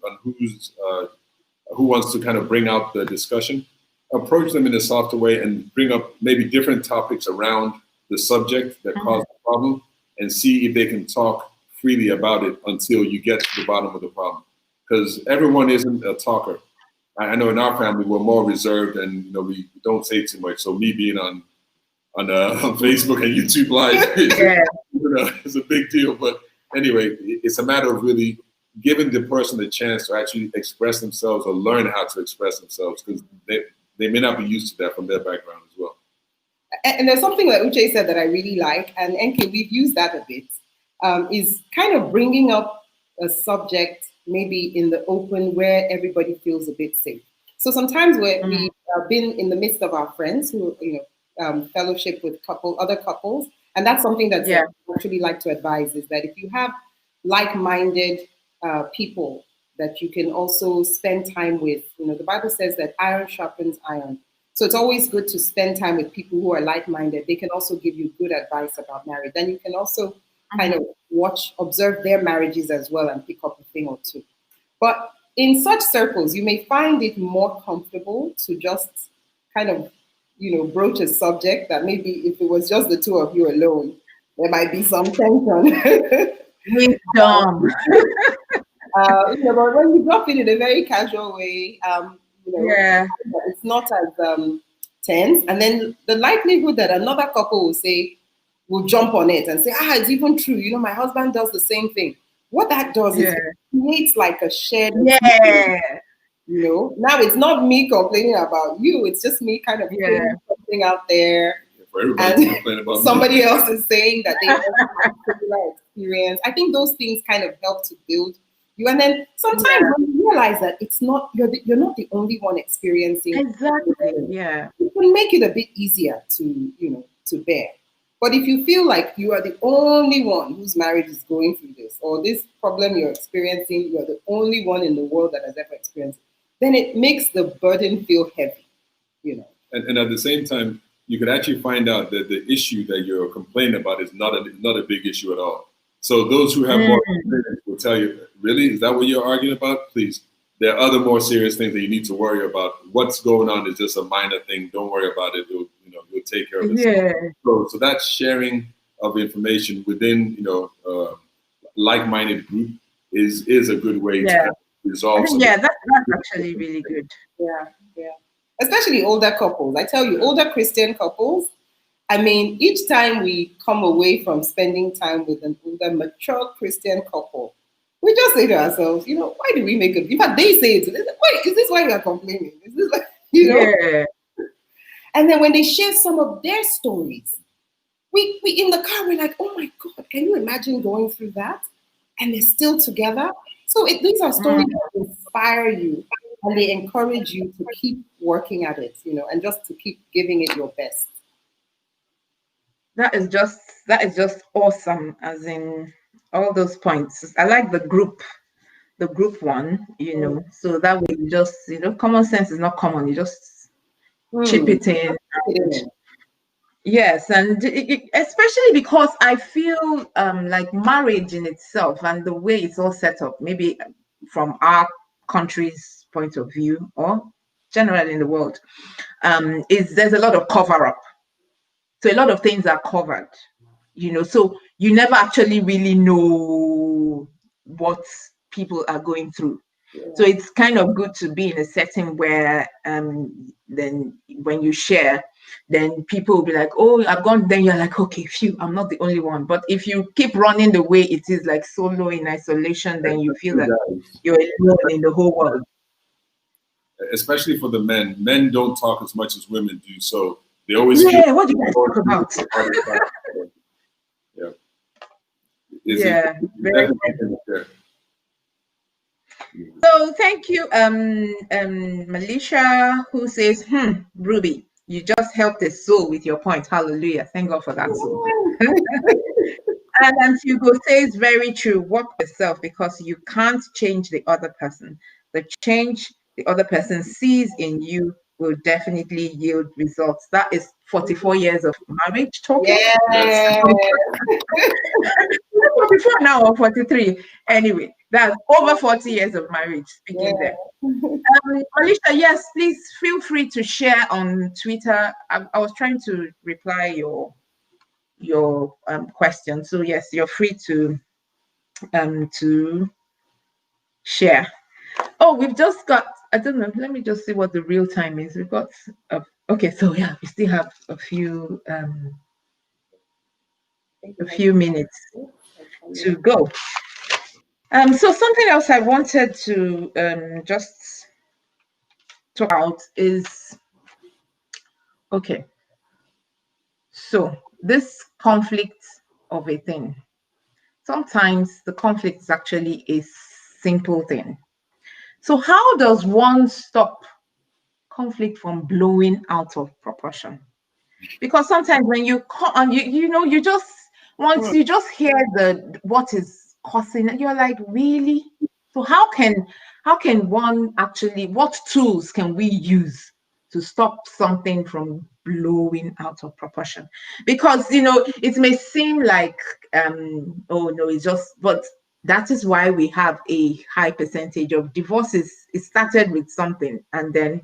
S3: wants to kind of bring out the discussion. Approach them in a softer way and bring up maybe different topics around the subject that caused the problem, and see if they can talk freely about it until you get to the bottom of the problem. Because everyone isn't a talker. I know in our family we're more reserved and we don't say too much. So me being on Facebook and YouTube Live is a big deal. But anyway, it's a matter of really giving the person the chance to actually express themselves or learn how to express themselves, because they may not be used to that from their background as well.
S2: And there's something that Uche said that I really like, and NK, we've used that a bit, is kind of bringing up a subject maybe in the open where everybody feels a bit safe. So sometimes we've been in the midst of our friends who, fellowship with other couples. And that's something that I actually like to advise, is that if you have like-minded people that you can also spend time with, the Bible says that iron sharpens iron. So it's always good to spend time with people who are like-minded. They can also give you good advice about marriage. Then you can also kind of observe their marriages as well and pick up a thing or two. But in such circles, you may find it more comfortable to just kind of broach a subject that maybe if it was just the two of you alone, there might be some tension.
S1: Wisdom.
S2: But when you drop it in a very casual way, it's not as tense. And then the likelihood that another couple will jump on it and say, it's even true. My husband does the same thing. What that does is it creates like a shared now it's not me complaining about you, it's just me kind of putting something out there, and somebody else is saying that they have a similar experience. I think those things kind of help to build you, and then sometimes when you realize that it's not you're not the only one experiencing
S1: exactly, it
S2: can make it a bit easier to bear. But if you feel like you are the only one whose marriage is going through this, or this problem you're experiencing, you are the only one in the world that has ever experienced it, then it makes the burden feel heavy,
S3: And at the same time, you could actually find out that the issue that you're complaining about is not a big issue at all. So those who have more experience will tell you, really, is that what you're arguing about? Please, there are other more serious things that you need to worry about. What's going on is just a minor thing. Don't worry about it. You'll take care of it.
S1: Yeah.
S3: So that sharing of information within like-minded group is a good way to kind of resolve something.
S1: Yeah, that's actually really good.
S2: Yeah. Especially older couples. I tell you, older Christian couples. I mean, each time we come away from spending time with an older, mature Christian couple, we just say to ourselves, why do we make it? In fact, they say it. Why is this why you are complaining? Is this like,
S1: Yeah.
S2: And then when they share some of their stories, we in the car, we're like, oh my God, can you imagine going through that? And they're still together. So these are stories that inspire you and they encourage you to keep working at it, and just to keep giving it your best.
S1: That is just awesome, as in all those points. I like the group one, so that way you just, common sense is not common. You just chip it in. Yes, and especially because I feel like marriage in itself and the way it's all set up, maybe from our country's point of view or generally in the world, is there's a lot of cover up. So a lot of things are covered, so you never actually really know what people are going through. Yeah. So it's kind of good to be in a setting where then when you share, then people will be like, oh, I've gone, then you're like, okay, phew, I'm not the only one. But if you keep running the way it is, like solo in isolation, then you feel that you're alone in the whole world.
S3: Especially for the men. Men don't talk as much as women do, so they always
S1: what do you guys talk about? Very good. So thank you, Melisha, who says, Ruby, you just helped a soul with your point. Hallelujah. Thank God for that soul. And Hugo says, very true. Work yourself because you can't change the other person. The change the other person sees in you will definitely yield results. That is 44 years of marriage talking.
S2: Yeah.
S1: 44 now or 43. Anyway, that's over 40 years of marriage speaking there. Alicia, yes, please feel free to share on Twitter. I was trying to reply your question. So yes, you're free to share. Oh, we've just got, I don't know, let me just see what the real time is. We've got, okay, so yeah, we still have a few minutes to go. So something else I wanted to just talk about is, okay, so this conflict of a thing. Sometimes the conflict is actually a simple thing. So how does one stop conflict from blowing out of proportion? Because sometimes when you you just once you just hear what is causing it, you're like, really? So how can one actually, what tools can we use to stop something from blowing out of proportion? Because it may seem like oh no, it's just, but that is why we have a high percentage of divorces. It started with something and then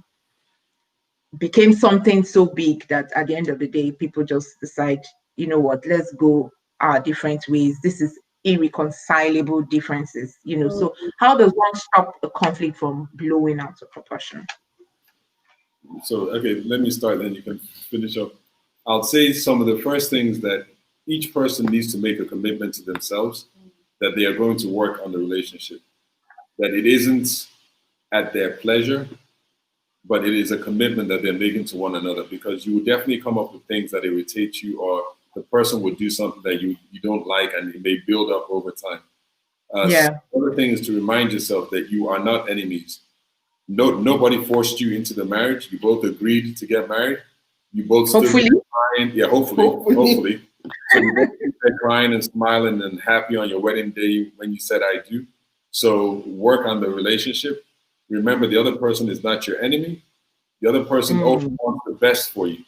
S1: became something so big that at the end of the day, people just decide, you know what, let's go our different ways. This is irreconcilable differences, So how does one stop a conflict from blowing out of proportion?
S3: So, okay, let me start, then you can finish up. I'll say some of the first things that each person needs to make a commitment to themselves, that they are going to work on the relationship, that it isn't at their pleasure, but it is a commitment that they're making to one another, because you will definitely come up with things that irritate you, or the person will do something that you don't like, and it may build up over time. The other thing is to remind yourself that you are not enemies. Nobody forced you into the marriage. You both agreed to get married. You both stood there crying. Yeah, hopefully. So you both stood there crying and smiling and happy on your wedding day when you said I do. So work on the relationship. Remember, the other person is not your enemy. The other person also wants the best for you.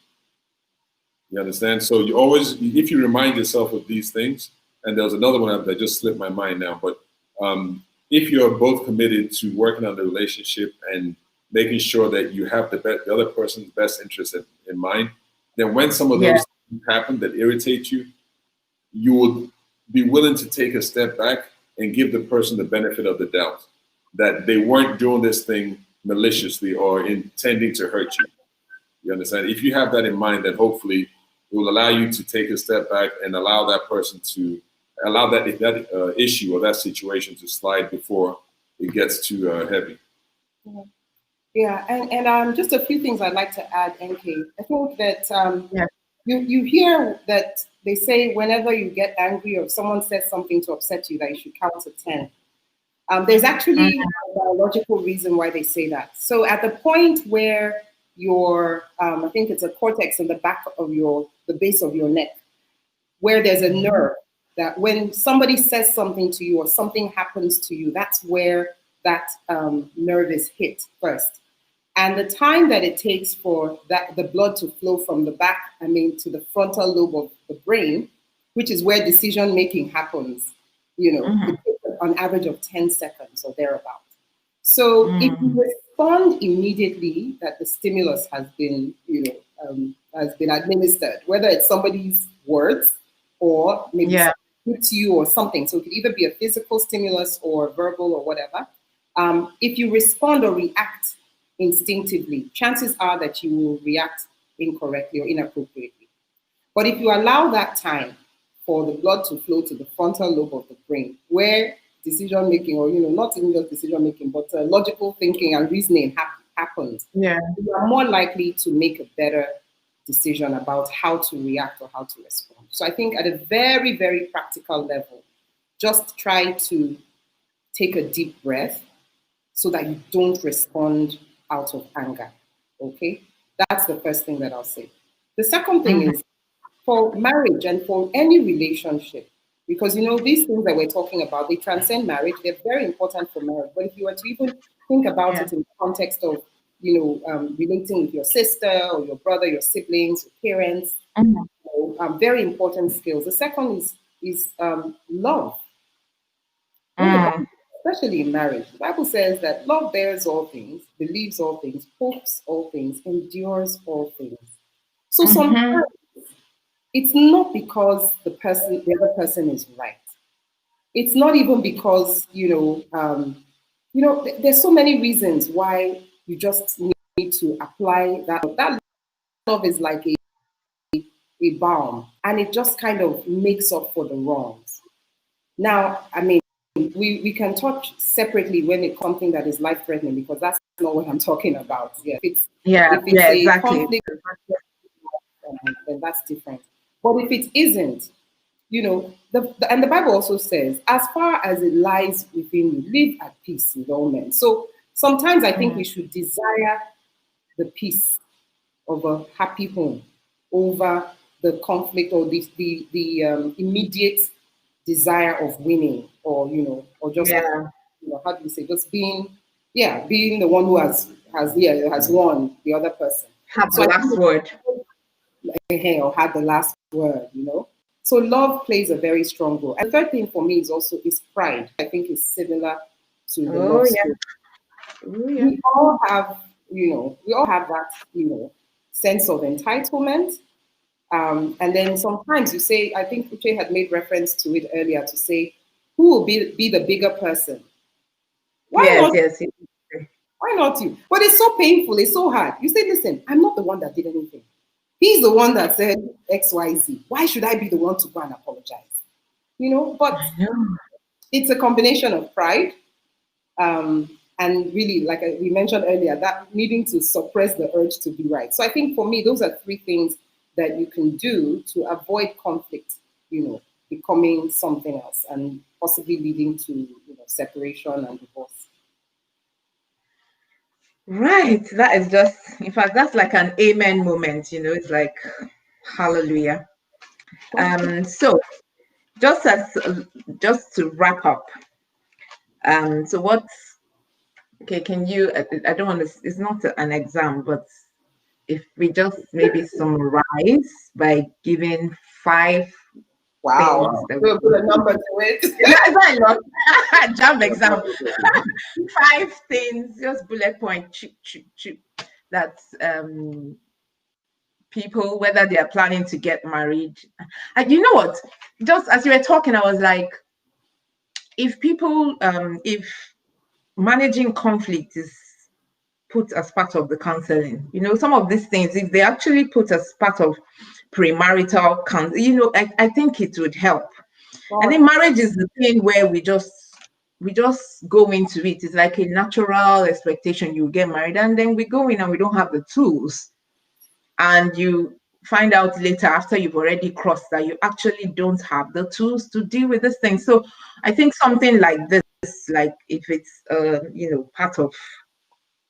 S3: You understand? So you always, if you remind yourself of these things, and there was another one that just slipped my mind now, but if you're both committed to working on the relationship and making sure that you have the other person's best interest in mind, then when some of
S1: Yeah.
S3: those things happen that irritate you, you will be willing to take a step back and give the person the benefit of the doubt that they weren't doing this thing maliciously or intending to hurt you. You understand? If you have that in mind, then hopefully it will allow you to take a step back and allow that person to allow that issue or that situation to slide before it gets too heavy.
S2: Yeah, and just a few things I'd like to add, NK. I think that
S1: Yeah.
S2: you hear that they say whenever you get angry or if someone says something to upset you, that you should count to 10. There's actually a biological reason why they say that. So at the point where your, I think it's a cortex in the back of the base of your neck, where there's a nerve that when somebody says something to you or something happens to you, that's where that nerve is hit first. And the time that it takes for the blood to flow from the back, to the frontal lobe of the brain, which is where decision making happens, it takes on average of 10 seconds or thereabout. So if you respond immediately that the stimulus has been, has been administered, whether it's somebody's words or maybe hits you or something. So it could either be a physical stimulus or verbal or whatever. If you respond or react instinctively, chances are that you will react incorrectly or inappropriately. But if you allow that time for the blood to flow to the frontal lobe of the brain, where decision making, or not even just decision making, but logical thinking and reasoning happens, you are more likely to make a better decision about how to react or how to respond. So I think at a very, very practical level, just try to take a deep breath so that you don't respond out of anger. Okay? That's the first thing that I'll say. The second thing is for marriage and for any relationship, because these things that we're talking about, they transcend marriage, they're very important for marriage. But if you were to even think about it in the context of, relating with your sister or your brother, your siblings, your parents, very important skills. The second is love. Especially in marriage, the Bible says that love bears all things, believes all things, hopes all things, endures all things. So sometimes it's not because the other person is right. It's not even because there's so many reasons why you just need to apply that. That love is like a balm, and it just kind of makes up for the wrongs. Now, we can touch separately when it's something that is life threatening, because that's not what I'm talking about. Yeah, if it's a
S1: exactly.
S2: conflict, then that's different. But if it isn't, and the Bible also says, as far as it lies within you, live at peace with all men. So sometimes I think we should desire the peace of a happy home over the conflict or the immediate desire of winning, or or just how do you say, just being the one who has won the other person.
S1: Have the last word.
S2: Or had the last word, So love plays a very strong role. And the third thing for me is pride. I think is similar to the love story. We all have, that, sense of entitlement. And then sometimes you say, I think Uche had made reference to it earlier, to say, who will be the bigger person? Why not you? But it's so painful, it's so hard. You say, listen, I'm not the one that did anything. He's the one that said XYZ. Why should I be the one to go and apologize? But it's a combination of pride, and really, like we mentioned earlier, that needing to suppress the urge to be right. So I think for me, those are three things that you can do to avoid conflict, becoming something else and possibly leading to separation and divorce.
S1: Right. That is just, in fact, that's like an amen moment, it's like hallelujah. So just to wrap up, so can you, I don't want to, it's not an exam, but if we just maybe summarize by giving 5
S2: Wow.
S1: things that
S2: We'll put a number to it.
S1: it's not a lot. Jump exam. 5 things, just bullet point, that people, whether they are planning to get married. And you know what? Just as you were talking, I was like, if people, if managing conflict is put as part of the counseling, some of these things, if they actually put as part of premarital counseling, I think it would help.
S2: Wow.
S1: I think marriage is the thing where we just go into it. It's like a natural expectation. You get married, and then we go in and we don't have the tools. And you find out later, after you've already crossed, that you actually don't have the tools to deal with this thing. So I think something like this, like if it's part of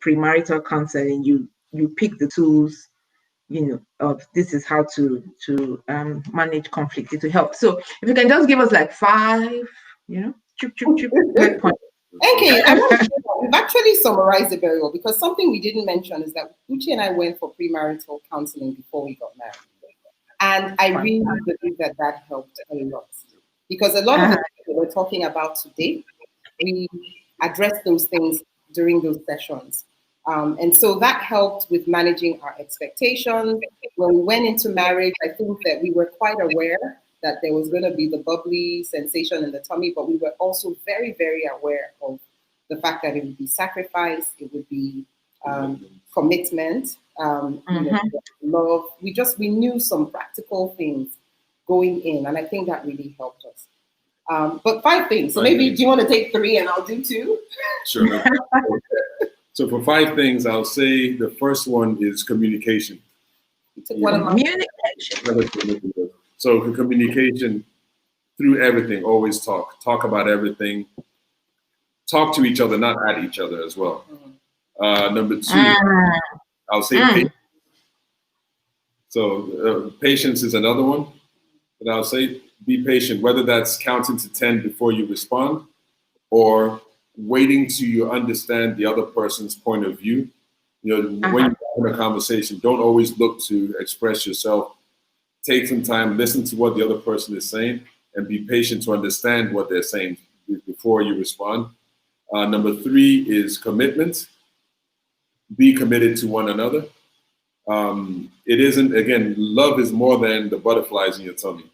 S1: premarital counseling, you pick the tools, of this is how to manage conflict. It will help. So if you can just give us like 5, bullet points.
S2: Okay, I'm not sure. We've actually summarized it very well, because something we didn't mention is that Uche and I went for premarital counseling before we got married. And I really believe that helped a lot. Because a lot of the things that we're talking about today, we addressed those things during those sessions. And so that helped with managing our expectations. When we went into marriage, I think that we were quite aware that there was going to be the bubbly sensation in the tummy, but we were also very, very aware of the fact that it would be sacrifice, it would be commitment, love. We knew some practical things going in, and I think that really helped us. But 5 things. So maybe do you want to take 3 and I'll do 2?
S3: Sure. So for 5 things, I'll say the first one is communication.
S1: Communication.
S3: So for communication, through everything, always talk about everything. Talk to each other, not at each other as well. Number 2, I'll say patience. So patience is another one that I'll say. Be patient, whether that's counting to 10 before you respond, or waiting till you understand the other person's point of view. When you're having a conversation, don't always look to express yourself. Take some time, listen to what the other person is saying, and be patient to understand what they're saying before you respond. Number 3 is commitment. Be committed to one another. It isn't, again, love is more than the butterflies in your tummy.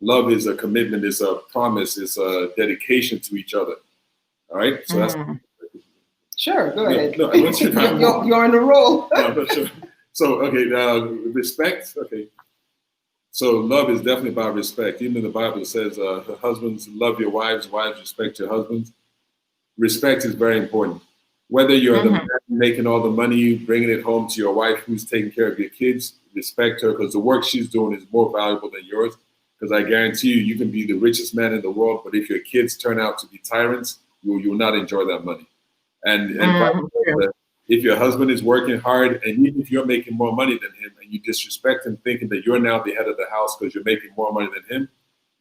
S3: Love is a commitment, it's a promise, it's a dedication to each other. All right? So that's...
S2: Sure, go ahead.
S3: No,
S2: you're on a roll.
S3: No, I'm not sure. So, okay, respect. Okay. So love is definitely about respect. Even the Bible says, husbands, love your wives, wives, respect your husbands. Respect is very important. Whether you're the man making all the money, bringing it home to your wife who's taking care of your kids, respect her, because the work she's doing is more valuable than yours. Because I guarantee you can be the richest man in the world, but if your kids turn out to be tyrants, you will not enjoy that money. And if your husband is working hard, and even if you're making more money than him, and you disrespect him thinking that you're now the head of the house because you're making more money than him,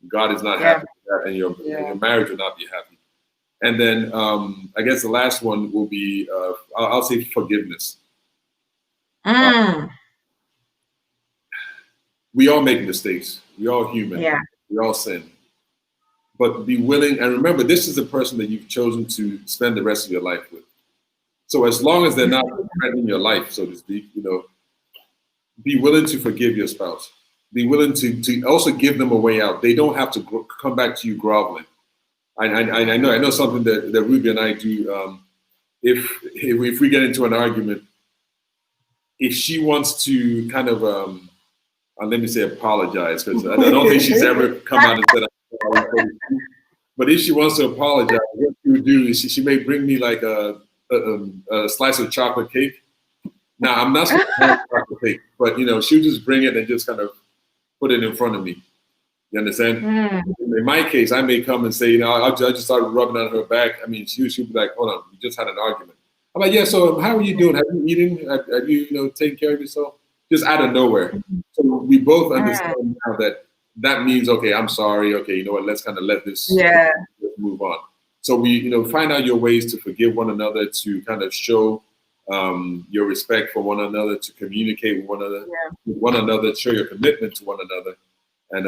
S3: God is not happy with that, and your marriage will not be happy. And then I guess the last one will be, I'll say forgiveness. We all make mistakes. We all human.
S1: Yeah.
S3: We all sin. But be willing, and remember, this is a person that you've chosen to spend the rest of your life with. So as long as they're not threatening your life, so to speak, be willing to forgive your spouse. Be willing to also give them a way out. They don't have to come back to you groveling. I know something that Ruby and I do. If we get into an argument, if she wants to kind of, let me say apologize, because I don't think she's ever come out and said, but if she wants to apologize, what she would do is she may bring me like a slice of chocolate cake. Now, I'm not supposed to have chocolate cake, but she'll just bring it and just kind of put it in front of me. You understand? In my case, I may come and say, I just started rubbing on her back. I mean, she'll be like, hold on, we just had an argument. I'm like, yeah, so how are you doing? Have you eaten? Have you taken care of yourself? Just out of nowhere. So we both understand now that means, okay, I'm sorry. Okay, you know what? Let's kind of let this move on. So we, find out your ways to forgive one another, to kind of show your respect for one another, to communicate with one another, show your commitment to one another, and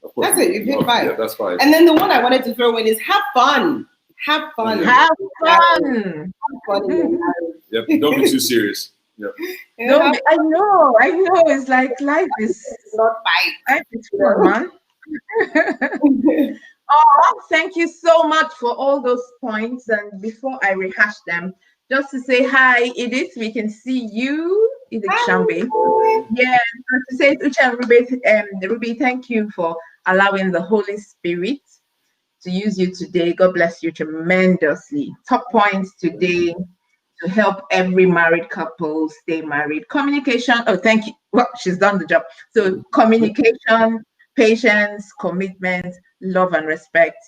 S3: of course,
S2: that's it. You hit 5.
S3: Yeah, that's 5.
S2: And then the one I wanted to throw in is have fun. Have fun.
S1: Have fun.
S2: Have fun in your marriage.
S3: Yep. Don't be too serious. Yep.
S1: I know. It's like life is
S2: not fight.
S1: Life is fun, man. Oh, thank you so much for all those points. And before I rehash them, just to say hi, Edith, we can see you, Edith Shambe. Yeah, to say Uche and Ruby, thank you for allowing the Holy Spirit to use you today. God bless you tremendously. Top points today to help every married couple stay married. Communication. Oh, thank you. Well, she's done the job. So communication, patience, commitment, love and respect,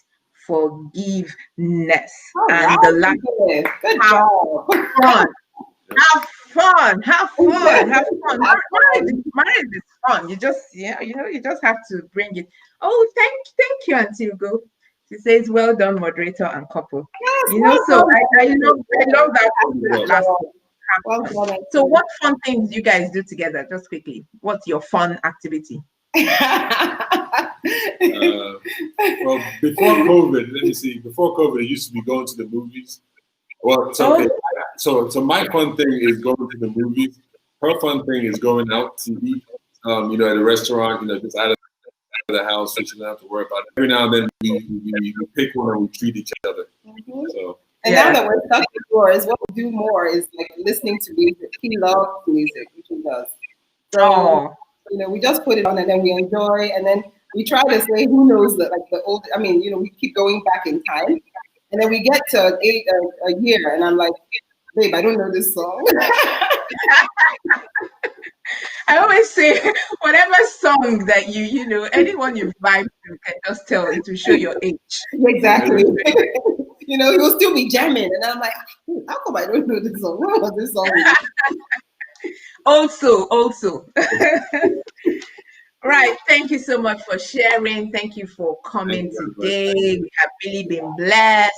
S1: forgiveness. And the last,
S2: good job.
S1: Fun. Have fun. Have fun. Have fun. Marriage is fun. You just, you just have to bring it. Oh, thank you, Auntie Ugo. She says, "Well done, moderator and couple."
S2: Yes,
S1: So I love that last one. So what fun things do you guys do together? Just quickly, what's your fun activity?
S3: Well, before COVID, let me see. Before COVID, I used to be going to the movies. Well, so my fun thing is going to the movies. Her fun thing is going out to eat. At a restaurant. Just out of the house, so she doesn't have to worry about it. Every now and then, we pick one and we treat each other.
S2: Mm-hmm.
S3: So.
S2: And now that we're stuck indoors, what we do more is like listening to music. He loves music, which he does. So, we just put it on and then we enjoy. And then we try to say, who knows, that like the old, we keep going back in time. And then we get to a year and I'm like, babe, I don't know this song.
S1: I always say, whatever song that anyone you vibe to can just tell it to show your age.
S2: Exactly. You'll still be jamming. And I'm like, how come I don't know this song? What was this song?
S1: Also. Right. Thank you so much for sharing. Thank you for coming today. We have really been blessed.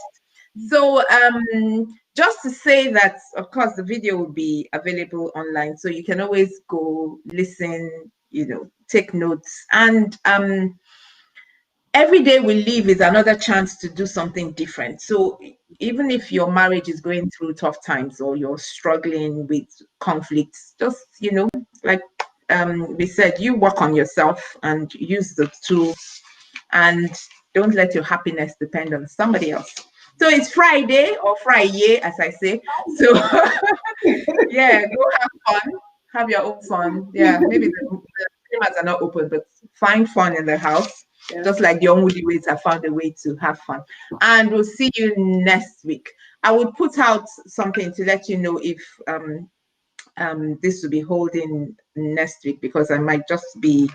S1: So just to say that, of course, the video will be available online. So you can always go listen, take notes. And every day we live is another chance to do something different. So even if your marriage is going through tough times or you're struggling with conflicts, just, like we said, you work on yourself and use the tools and don't let your happiness depend on somebody else. So it's Friday or Friday, as I say. So yeah, go have fun. Have your own fun. Yeah, maybe the cinemas are not open, but find fun in the house. Yeah. Just like the Onwudiwes have found a way to have fun. And we'll see you next week. I will put out something to let you know if this will be holding next week, because I might just be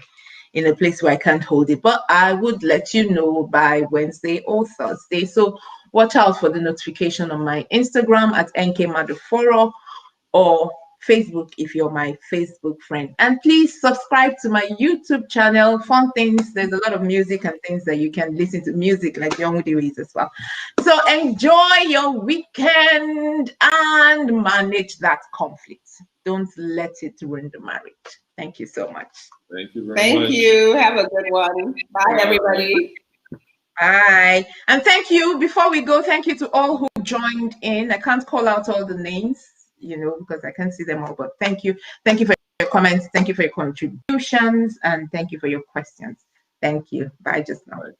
S1: in a place where I can't hold it. But I would let you know by Wednesday or Thursday. So watch out for the notification on my Instagram at Maduforo or Facebook if you're my Facebook friend. And please subscribe to my YouTube channel. Fun things. There's a lot of music and things that you can listen to, music like Onwudiwes as well. So enjoy your weekend and manage that conflict. Don't let it ruin the marriage. Thank you so much.
S3: Thank you very much.
S2: Thank you. Have a good one. Bye, everybody.
S1: Bye. And thank you. Before we go, thank you to all who joined in. I can't call out all the names, because I can't see them all. But thank you. Thank you for your comments. Thank you for your contributions. And thank you for your questions. Thank you. Bye just now. Bye.